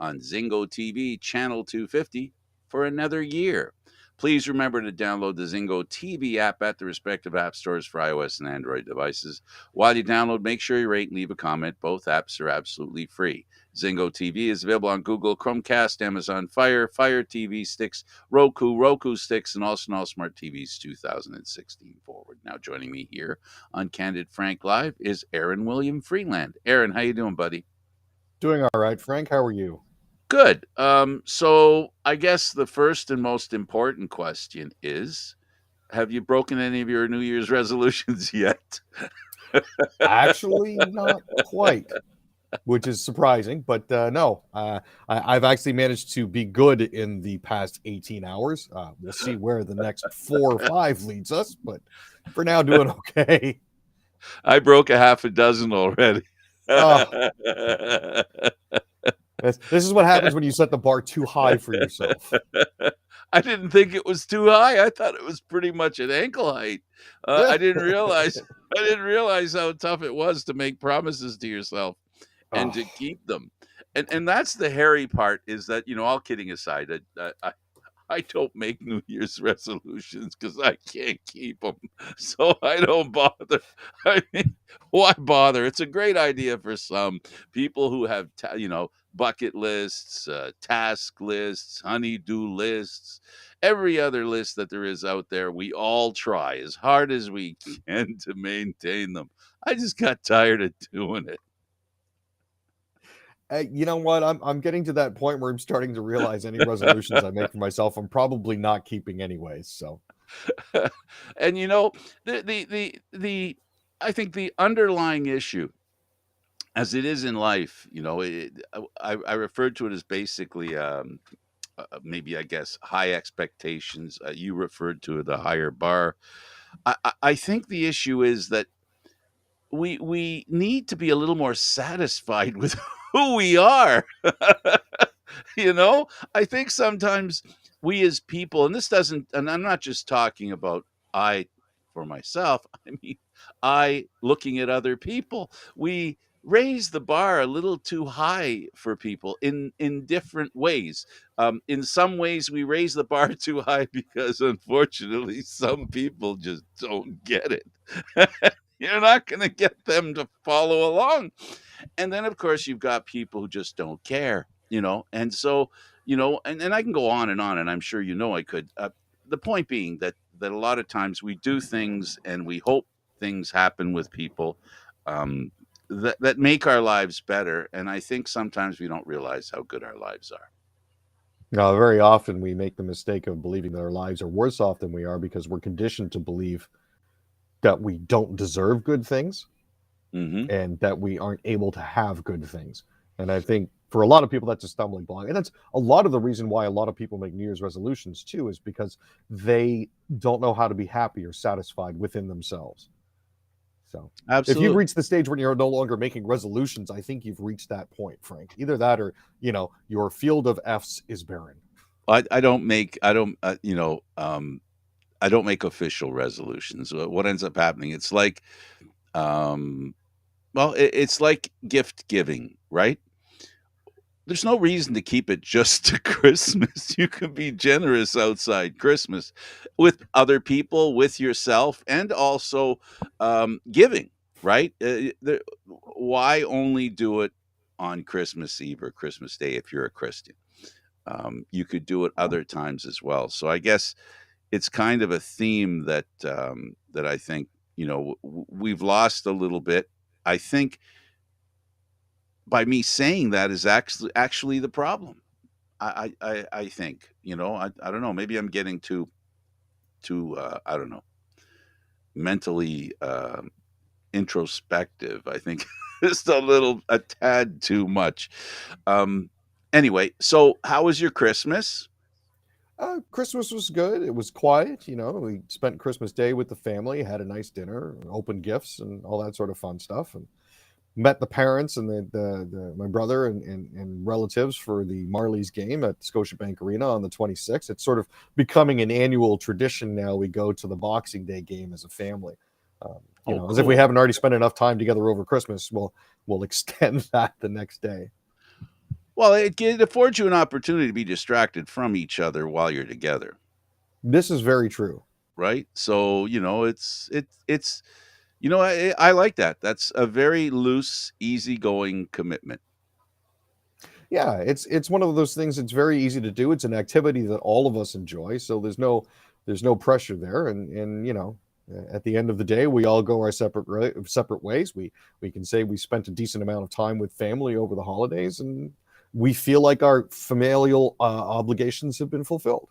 on Zingo TV channel 250 for another year. Please remember to download the Zingo TV app at the respective app stores for iOS and Android devices. While you download, make sure you rate and leave a comment. Both apps are absolutely free. Zingo TV is available on Google Chromecast, Amazon Fire, Fire TV sticks, Roku sticks, and also on all smart TVs 2016 forward. Now joining me here on Candid Frank Live is Aaron William Freeland. Aaron, how you doing, buddy? Doing all right, Frank. How are you? Good. So I guess the first and most important question is, have you broken any of your New Year's resolutions yet? Actually, not quite, which is surprising, but no. I've actually managed to be good in the past 18 hours. We'll see where the next 4 or 5 leads us, but for now, doing okay. I broke a half a dozen already. Oh, this is what happens when you set the bar too high for yourself. I didn't think it was too high. I thought it was pretty much at ankle height. I didn't realize how tough it was to make promises to yourself and to Oh, keep them. And that's the hairy part, is that, all kidding aside, I don't make New Year's resolutions because I can't keep them. So I don't bother. I mean, why bother? It's a great idea for some people who have, bucket lists, task lists, honey-do lists, every other list that there is out there. We all try as hard as we can to maintain them. I just got tired of doing it. you know what? I'm getting to that point where I'm starting to realize any resolutions I make for myself, I'm probably not keeping anyways. So, And the I think the underlying issue, as it is in life, I referred to it as basically, maybe, I guess, high expectations. You referred to the higher bar. I think the issue is that we need to be a little more satisfied with who we are. you know, I think sometimes we as people, and this doesn't, and I'm not just talking about I for myself, I mean, I looking at other people, we raise the bar a little too high for people in different ways. In some ways, we raise the bar too high because, unfortunately, some people just don't get it. You're not going to get them to follow along. And then, of course, you've got people who just don't care, and so, and I can go on, and I'm sure I could. The point being that a lot of times we do things and we hope things happen with people, um, that make our lives better. And I think sometimes we don't realize how good our lives are. very often we make the mistake of believing that our lives are worse off than we are because we're conditioned to believe that we don't deserve good things Hmm. and that we aren't able to have good things. And I think for a lot of people, that's a stumbling block. And that's a lot of the reason why a lot of people make New Year's resolutions too, is because they don't know how to be happy or satisfied within themselves. So if you've Absolutely. reached the stage where you're no longer making resolutions, I think you've reached that point, Frank. Either that or, your field of F's is barren. I don't make, I don't, I don't make official resolutions. What ends up happening, it's like, um, well, it's like gift giving, right? There's no reason to keep it just to Christmas. You can be generous outside Christmas with other people, with yourself, and also giving, right? Why only do it on Christmas Eve or Christmas Day if you're a Christian? You could do it other times as well. So I guess it's kind of a theme that I think, we've lost a little bit. I think by me saying that is actually the problem. I think, I don't know, maybe I'm getting too I don't know, mentally introspective. I think just a tad too much. Um anyway, so how was your Christmas? Christmas was good. It was quiet. We spent Christmas Day with the family, had a nice dinner, opened gifts, and all that sort of fun stuff. And met the parents and my brother and relatives for the Marlies game at Scotiabank Arena on the 26th. It's sort of becoming an annual tradition now. We go to the Boxing Day game as a family. Oh, As if we cool. haven't already spent enough time together over Christmas, we'll extend that the next day. Well, it affords you an opportunity to be distracted from each other while you're together, This is very true. right? So, it's I like that. That's a very loose, easygoing commitment. Yeah, it's one of those things that's very easy to do. It's an activity that all of us enjoy, so there's no pressure there. And at the end of the day, we all go our separate ways. We can say we spent a decent amount of time with family over the holidays, and we feel like our familial obligations have been fulfilled.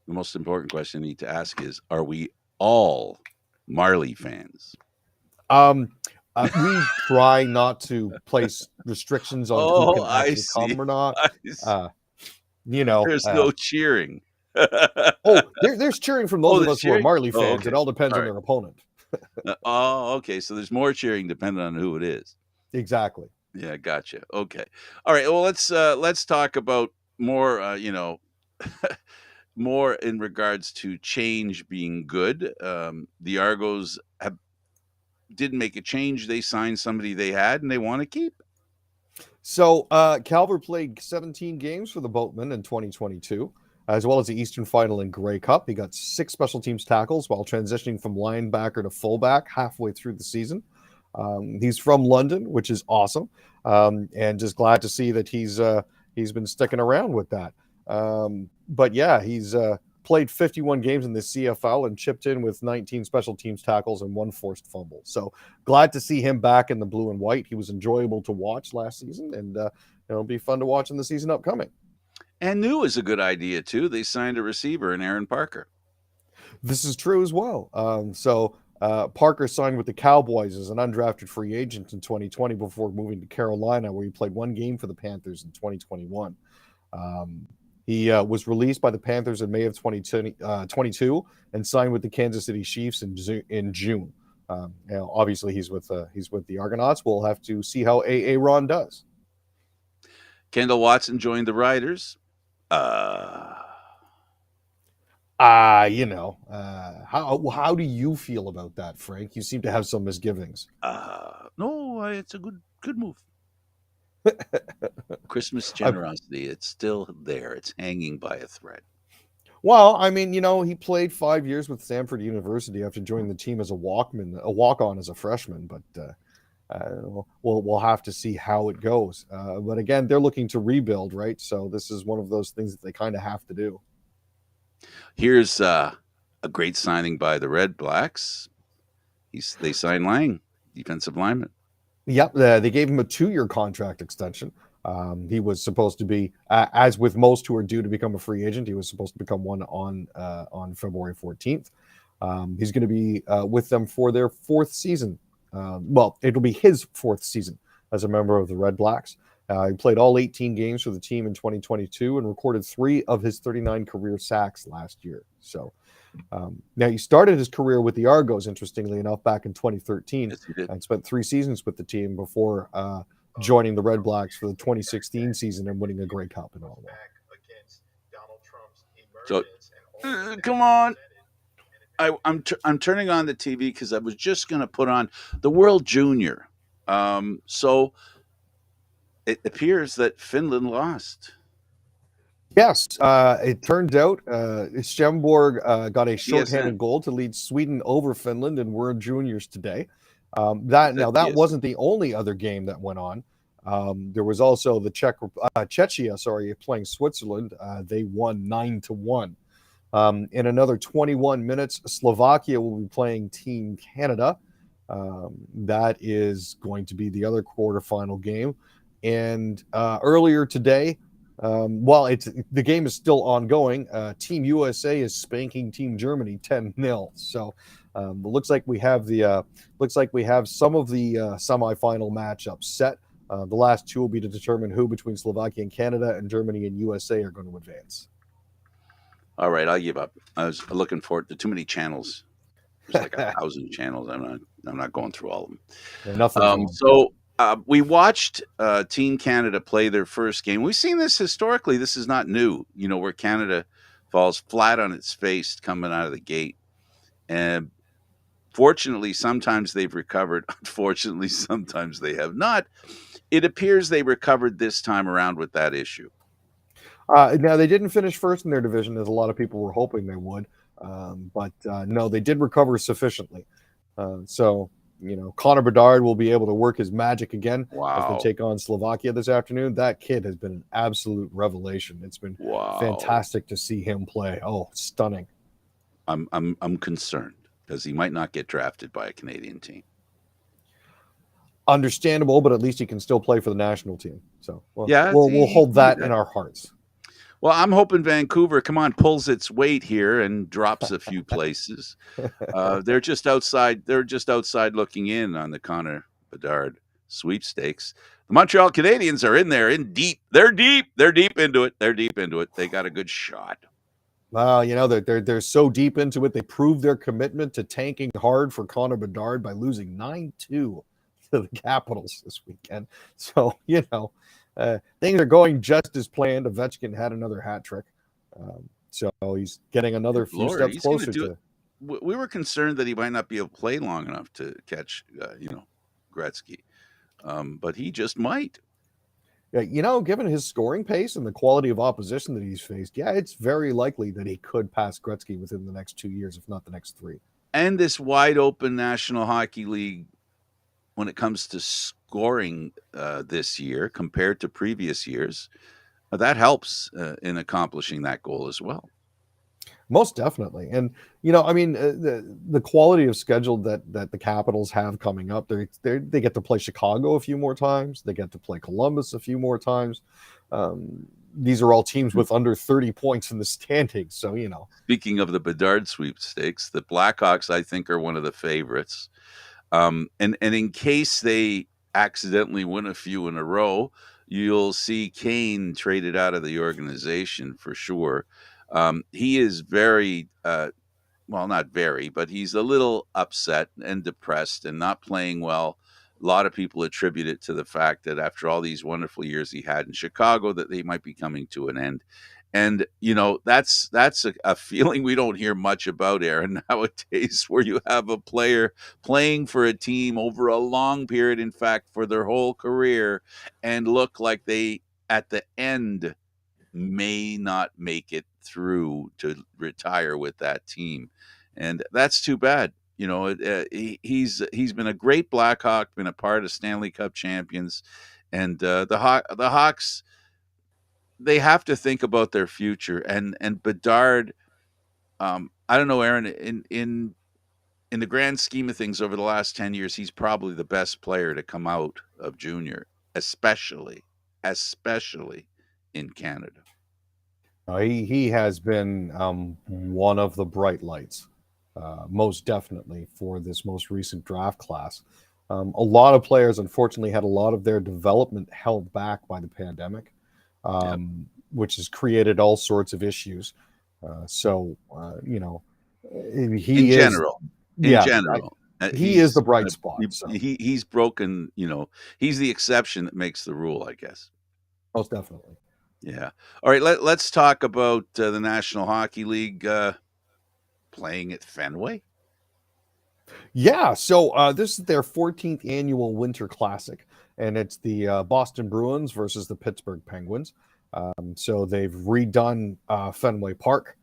The most important question I need to ask is, are we all Marley fans? Um, we try not to place restrictions on who Oh, can I actually see. come or not. I see. Uh, you know, There's no cheering. oh, there's cheering from those Oh, of there's us who are cheering? Marley Oh, fans. It okay. all depends on Alright. their opponent. Oh, okay, so there's more cheering depending on who it is. Exactly. Yeah, gotcha. Okay. Alright, well, let's talk about more, more in regards to change being good. The Argos have didn't make a change, they signed somebody they had and they wanna keep. So Calvert played 17 games for the Boatmen in 2022, as well as the Eastern Final and Grey Cup. He got 6 special teams tackles while transitioning from linebacker to fullback halfway through the season. He's from London, which is awesome, and just glad to see that he's been sticking around with that. But yeah, he's played 51 games in the CFL and chipped in with 19 special teams tackles and 1 forced fumble. So glad to see him back in the blue and white. He was enjoyable to watch last season, and it'll be fun to watch in the season upcoming. And new is a good idea too. They signed a receiver in Aaron Parker. This is true as well. Parker signed with the Cowboys as an undrafted free agent in 2020 before moving to Carolina, where he played 1 game for the Panthers in 2021. He was released by the Panthers in May of 2022 and signed with the Kansas City Chiefs in June. Obviously, he's with the Argonauts. We'll have to see how Ron does. Kendall Watson joined the Riders. Uh, How do you feel about that, Frank? You seem to have some misgivings. no, it's a good move. Christmas I, generosity, it's still there. It's hanging by a thread. well, I mean, he played 5 years with Stanford University after joining the team as a walk-on as a freshman. But we'll have to see how it goes. But again, they're looking to rebuild, right? So this is one of those things that they kind of have to do. Here's a great signing by the Red Blacks. They signed Lang, defensive lineman. Yep, they gave him a 2-year contract extension. He was supposed to be, as with most who are due to become a free agent, he was supposed to become one on February 14th. He's going to be with them for their 4th season. Well, it'll be his 4th season as a member of the Red Blacks. He played all 18 games for the team in 2022 and recorded 3 of his 39 career sacks last year. So now he started his career with the Argos, interestingly enough, back in 2013, Yes, he did. and spent 3 seasons with the team before joining the Red Blacks for the 2016 season and winning a Grey Cup and all that. So, come on. I'm turning on the TV because I was just going to put on the World Junior. So it appears that Finland lost. Yes, it turned out Schemborg got a TSN. shorthanded goal to lead Sweden over Finland in World Juniors today. That TSN. wasn't the only other game that went on. There was also the Czechia, playing Switzerland. They won 9-1. In another 21 minutes, Slovakia will be playing Team Canada. That is going to be the other quarterfinal game. And earlier today, while the game is still ongoing, Team USA is spanking Team Germany 10-0. So it looks like we have some of the semifinal matchups set. The last 2 will be to determine who between Slovakia and Canada and Germany and USA are going to advance. All right, I'll give up. I was looking forward to too many channels. There's like 1,000 channels. I'm not going through all of them. Yeah, nothing's wrong. So we watched Team Canada play their first game. We've seen this historically. This is not new. Where Canada falls flat on its face coming out of the gate. And fortunately, sometimes they've recovered. Unfortunately, sometimes they have not. it appears they recovered this time around with that issue. Now they didn't finish first in their division, as a lot of people were hoping they would, but no, they did recover sufficiently. So Connor Bedard will be able to work his magic again as they Wow. take on Slovakia this afternoon. That kid has been an absolute revelation. It's been Wow. fantastic to see him play. Oh, stunning. I'm concerned because he might not get drafted by a Canadian team. Understandable, but at least he can still play for the national team. So Yeah, we'll he hold can do that that. in our hearts. Well, I'm hoping Vancouver, come on, pulls its weight here and drops a few places. They're just outside. They're just outside looking in on the Connor Bedard sweepstakes. The Montreal Canadiens are in there, in deep. They're deep. They're deep into it. They're deep into it. They got a good shot. Well, they're so deep into it. They proved their commitment to tanking hard for Connor Bedard by losing 9-2 to the Capitals this weekend. So things are going just as planned. Ovechkin had another hat trick, so he's getting another Good few Lord, steps he's going to closer do it. to. We were concerned that he might not be able to play long enough to catch, Gretzky, but he just might. Yeah, given his scoring pace and the quality of opposition that he's faced, yeah, it's very likely that he could pass Gretzky within the next 2 years, if not the next three. And this wide open National Hockey League, when it comes to scoring this year compared to previous years, that helps in accomplishing that goal as well. Most definitely, and the quality of schedule that the Capitals have coming up, they get to play Chicago a few more times, they get to play Columbus a few more times. These are all teams with under 30 points in the standings, so Speaking of the Bedard sweepstakes, the Blackhawks, I think, are one of the favorites. And in case they accidentally win a few in a row, you'll see Kane traded out of the organization for sure. He is very well, not very, but he's a little upset and depressed and not playing well. A lot of people attribute it to the fact that after all these wonderful years he had in Chicago, that they might be coming to an end. And that's a feeling we don't hear much about, Aaron, nowadays, where you have a player playing for a team over a long period, in fact, for their whole career, and look like they at the end may not make it through to retire with that team, and that's too bad. He's been a great Blackhawk, been a part of Stanley Cup champions, and the Hawks, they have to think about their future. And Bedard, I don't know, Aaron, in the grand scheme of things, over the last 10 years, he's probably the best player to come out of junior, especially in Canada. he has been one of the bright lights, most definitely, for this most recent draft class. A lot of players, unfortunately, had a lot of their development held back by the pandemic, Yep. which has created all sorts of issues. So, In he is, general, in yeah, general, he is the he's bright kind of spot. So, he's broken. He's the exception that makes the rule, I guess. most definitely. Yeah. All right. Let's talk about the National Hockey League playing at Fenway. Yeah, so this is their 14th annual Winter Classic, and it's the Boston Bruins versus the Pittsburgh Penguins. So they've redone Fenway Park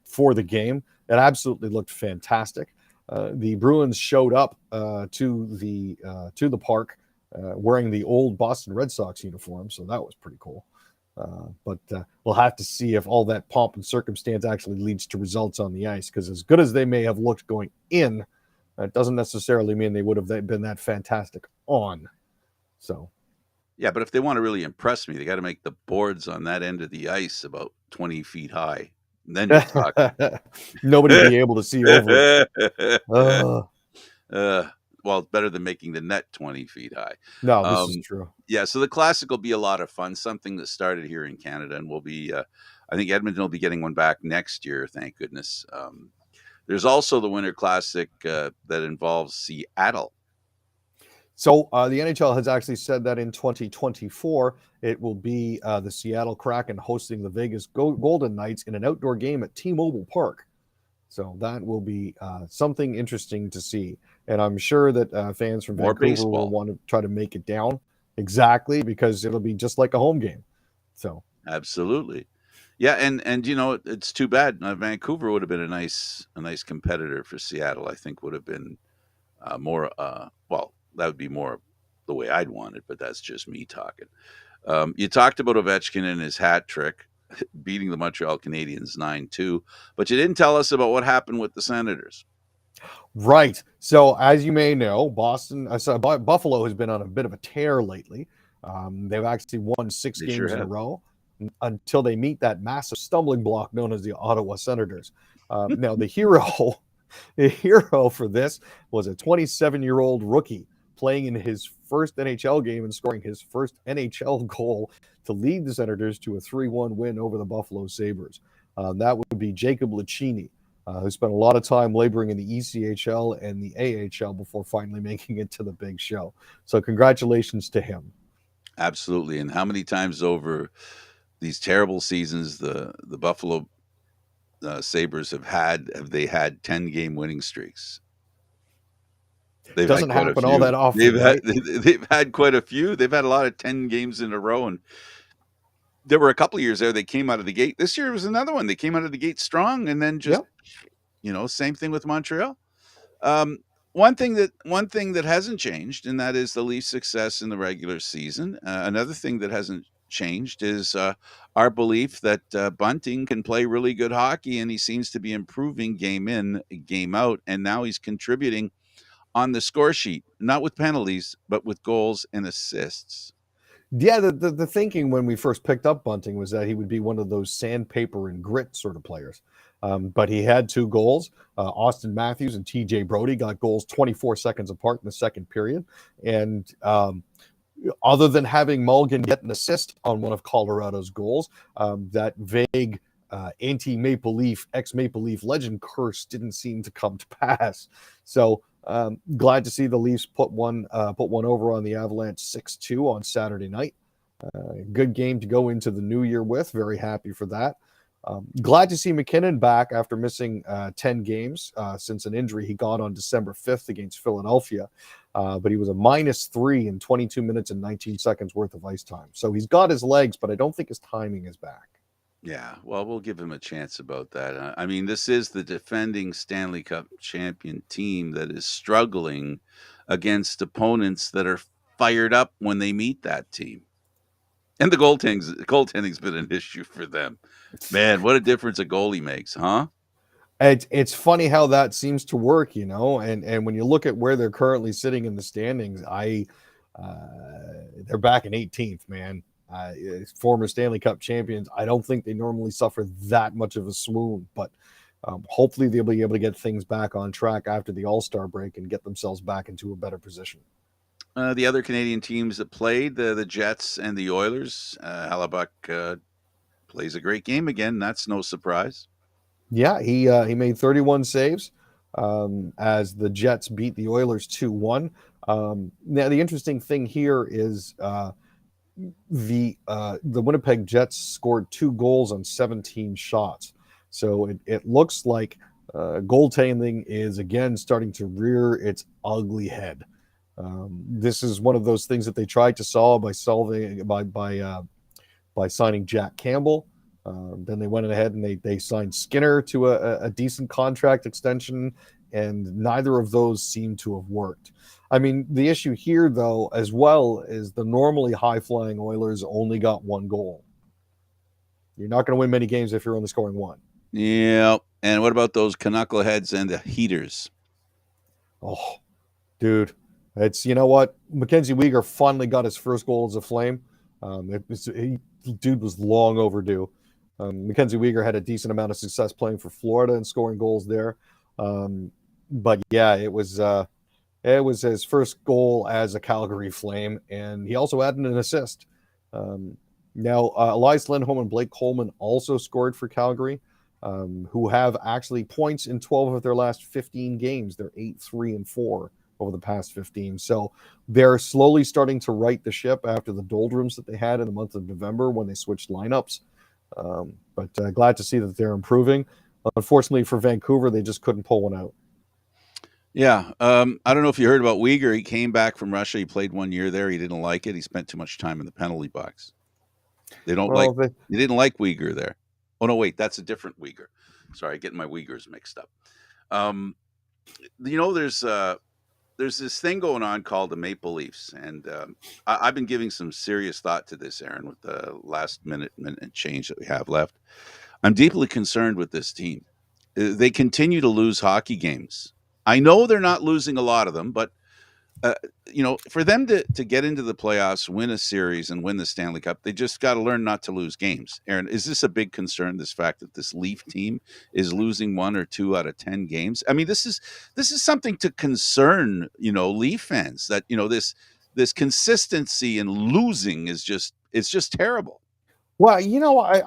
for the game. It absolutely looked fantastic. The Bruins showed up to the park wearing the old Boston Red Sox uniform, so that was pretty cool. But we'll have to see if all that pomp and circumstance actually leads to results on the ice, because as good as they may have looked going in, that doesn't necessarily mean they would have been that fantastic on. So, Yeah, but if they want to really impress me, they got to make the boards on that end of the ice about 20 feet high. And then you're talking. nobody be able to see over it. Uh, well, it's better than making the net 20 feet high. No, this is true. Yeah, so the Classic will be a lot of fun, something that started here in Canada, and will be, I think Edmonton will be getting one back next year, thank goodness. There's also the Winter Classic that involves Seattle. So the NHL has actually said that in 2024, it will be the Seattle Kraken hosting the Vegas Golden Knights in an outdoor game at T-Mobile Park. So that will be something interesting to see. And I'm sure that fans from More Vancouver will baseball. want to try to make it down exactly, because it'll be just like a home game. So Absolutely. Yeah, and it's too bad. Vancouver would have been a nice competitor for Seattle. I think would have been more. Well, that would be more the way I'd want it, but that's just me talking. You talked about Ovechkin and his hat trick, beating the Montreal Canadiens 9-2, but you didn't tell us about what happened with the Senators. right. So as you may know, Buffalo has been on a bit of a tear lately. They've actually won six They sure games in a have. row until they meet that massive stumbling block known as the Ottawa Senators. Now the hero, the hero for this was a 27-year-old rookie playing in his first NHL game and scoring his first NHL goal to lead the Senators to a 3-1 win over the Buffalo Sabres. That would be Jacob Lucchini, who spent a lot of time laboring in the ECHL and the AHL before finally making it to the big show. So congratulations to him. Absolutely. And how many times over these terrible seasons the Buffalo Sabres have they had 10-game winning streaks? They've had Doesn't quite a happen all few. that often, right? They've had quite a few. They've had a lot of 10 games in a row, and there were a couple of years there they came out of the gate. This year was another one. They came out of the gate strong, and then just Yep. same thing with Montreal. Um, one thing that hasn't changed, and that is the Leafs' success in the regular season. Another thing that hasn't changed is our belief that Bunting can play really good hockey, and he seems to be improving game in, game out, and now he's contributing on the score sheet, not with penalties, but with goals and assists. Yeah, the thinking when we first picked up Bunting was that he would be one of those sandpaper and grit sort of players. But he had two goals. Austin Matthews and TJ Brody got goals 24 seconds apart in the second period. And other than having Mulligan get an assist on one of Colorado's goals, that vague anti-Maple Leaf, ex-Maple Leaf legend curse didn't seem to come to pass. So glad to see the Leafs put one over on the Avalanche 6-2 on Saturday night. Good game to go into the new year with. Very happy for that. Glad to see McKinnon back after missing 10 games since an injury he got on December 5th against Philadelphia. But he was a -3 in 22 minutes and 19 seconds worth of ice time. So he's got his legs, but I don't think his timing is back. Yeah, well, we'll give him a chance about that. I mean, this is the defending Stanley Cup champion team that is struggling against opponents that are fired up when they meet that team. And the goaltending's been an issue for them. Man, what a difference a goalie makes, huh? It's funny how that seems to work, and when you look at where they're currently sitting in the standings, they're back in 18th, man. Former Stanley Cup champions. I don't think they normally suffer that much of a swoon, but hopefully they'll be able to get things back on track after the All-Star break and get themselves back into a better position. The other Canadian teams that played, the Jets and the Oilers, Hellebuck plays a great game again. That's no surprise. Yeah, he made 31 saves as the Jets beat the Oilers 2-1. Now the interesting thing here is the Winnipeg Jets scored 2 goals on 17 shots. So it looks like goaltending is again starting to rear its ugly head. This is one of those things that they tried to solve by signing Jack Campbell. Then they went ahead and they signed Skinner to a decent contract extension, and neither of those seem to have worked. I mean, the issue here, though, as well, is the normally high-flying Oilers only got 1 goal. You're not going to win many games if you're only scoring 1. Yeah. And what about those knuckleheads and the heaters? Oh, dude, it's you know what? Mackenzie Weegar finally got his first goal as a Flame. Dude was long overdue. Mackenzie Weegar had a decent amount of success playing for Florida and scoring goals there. But yeah, it was his first goal as a Calgary Flame, and he also added an assist. Now, Elias Lindholm and Blake Coleman also scored for Calgary, who have actually points in 12 of their last 15 games. They're 8-3-4 over the past 15. So they're slowly starting to right the ship after the doldrums that they had in the month of November when they switched lineups. But glad to see that they're improving. Unfortunately for Vancouver, they just couldn't pull one out. Yeah, I don't know if you heard about Uyghur. He came back from Russia. He played 1 year there. He didn't like it. He spent too much time in the penalty box. They don't like. Well, they, They didn't like Uyghur there. Oh no, wait, that's a different Uyghur. Sorry, getting my Uyghurs mixed up. Um, you know, there's this thing going on called the Maple Leafs, and I've been giving some serious thought to this, Aaron, with the last minute and change that we have left. I'm deeply concerned with this team. They continue to lose hockey games. I know they're not losing a lot of them, but uh, for them to get into the playoffs, win a series, and win the Stanley Cup, they just got to learn not to lose games. Aaron, is this a big concern? This fact that this Leaf team is losing 1 or 2 out of 10 games. I mean, this is something to concern Leaf fans. That this consistency in losing is just it's just terrible. well,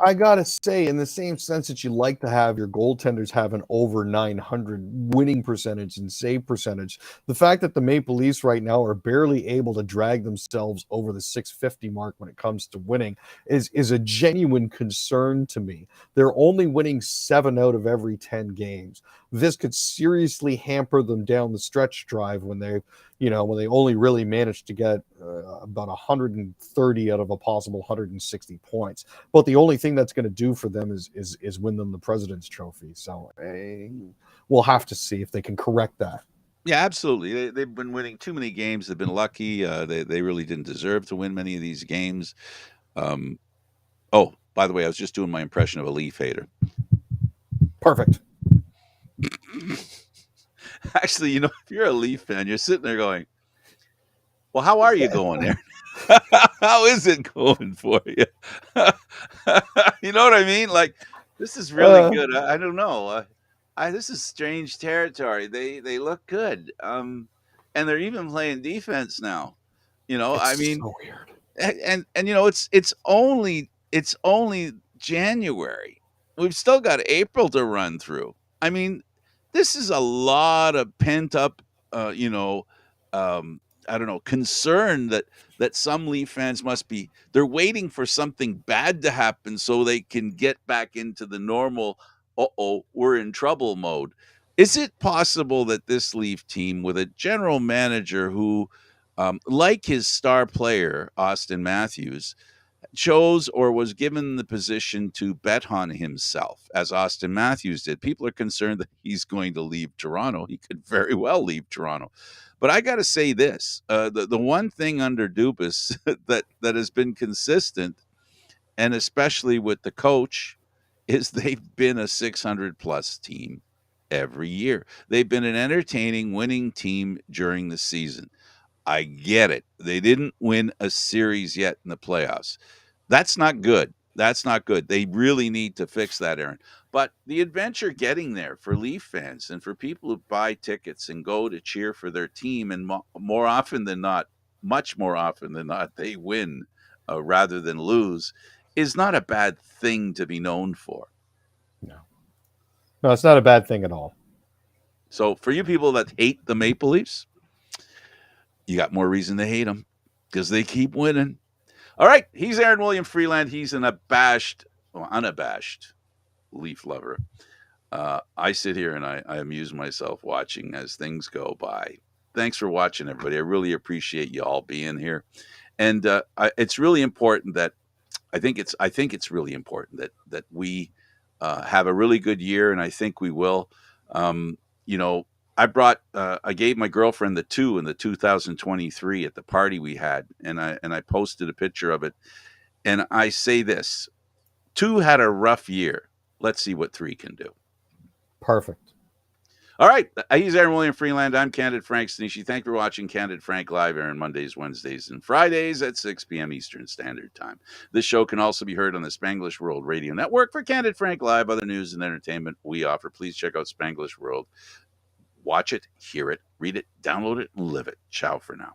I gotta say, in the same sense that you like to have your goaltenders have an over 900 winning percentage and save percentage, the fact that the Maple Leafs right now are barely able to drag themselves over the 650 mark when it comes to winning is a genuine concern to me. They're only winning 7 out of every 10 games. This could seriously hamper them down the stretch drive when they only really managed to get about 130 out of a possible 160 points. But the only thing that's going to do for them is win them the President's Trophy. So we'll have to see if they can correct that. Yeah, absolutely. They've been winning too many games. They've been lucky. They really didn't deserve to win many of these games. Um, oh, by the way, I was just doing my impression of a Leaf hater. Perfect. Actually, if you're a Leaf fan, you're sitting there going, "Well, how are you going there? How is it going for you?" You know what I mean? Like, this is really Uh, good. I don't know. This is strange territory. They look good. And they're even playing defense now. I it's mean, so weird. and it's only January. We've still got April to run through. I mean, this is a lot of pent up, uh, you know, um, I don't know, concern that some Leaf fans must be. They're waiting for something bad to happen so they can get back into the normal. We're in trouble mode. Is it possible that this Leaf team, with a general manager who, like his star player, Austin Matthews, chose or was given the position to bet on himself, as Austin Matthews did? People are concerned that he's going to leave Toronto. He could very well leave Toronto. But I got to say this: the one thing under Dubas that has been consistent, and especially with the coach, is they've been a 600 plus team every year. They've been an entertaining, winning team during the season. I get it. They didn't win a series yet in the playoffs. That's not good. That's not good. They really need to fix that, Aaron. But the adventure getting there for Leaf fans and for people who buy tickets and go to cheer for their team, and more often than not, much more often than not, they win rather than lose, is not a bad thing to be known for. No, no, it's not a bad thing at all. So for you people that hate the Maple Leafs, you got more reason to hate them because they keep winning. All right, he's Aaron William Freeland. He's unabashed Leaf lover. I sit here and I amuse myself watching as things go by. Thanks for watching, everybody. I really appreciate you all being here, and it's really important that I think it's really important that we have a really good year, and I think we will. Um, you know, I gave my girlfriend the two in the 2023 at the party we had, and I posted a picture of it, and I say this: two had a rough year. Let's see what three can do. Perfect. All right. He's Aaron William Freeland. I'm Candid Frank Stanisci. Thank you for watching Candid Frank live, Aaron, Mondays, Wednesdays, and Fridays at 6 p.m. Eastern Standard Time. This show can also be heard on the Spanglish World Radio Network. For Candid Frank Live, other news and entertainment we offer, please check out Spanglish World. Watch it, hear it, read it, download it, and live it. Ciao for now.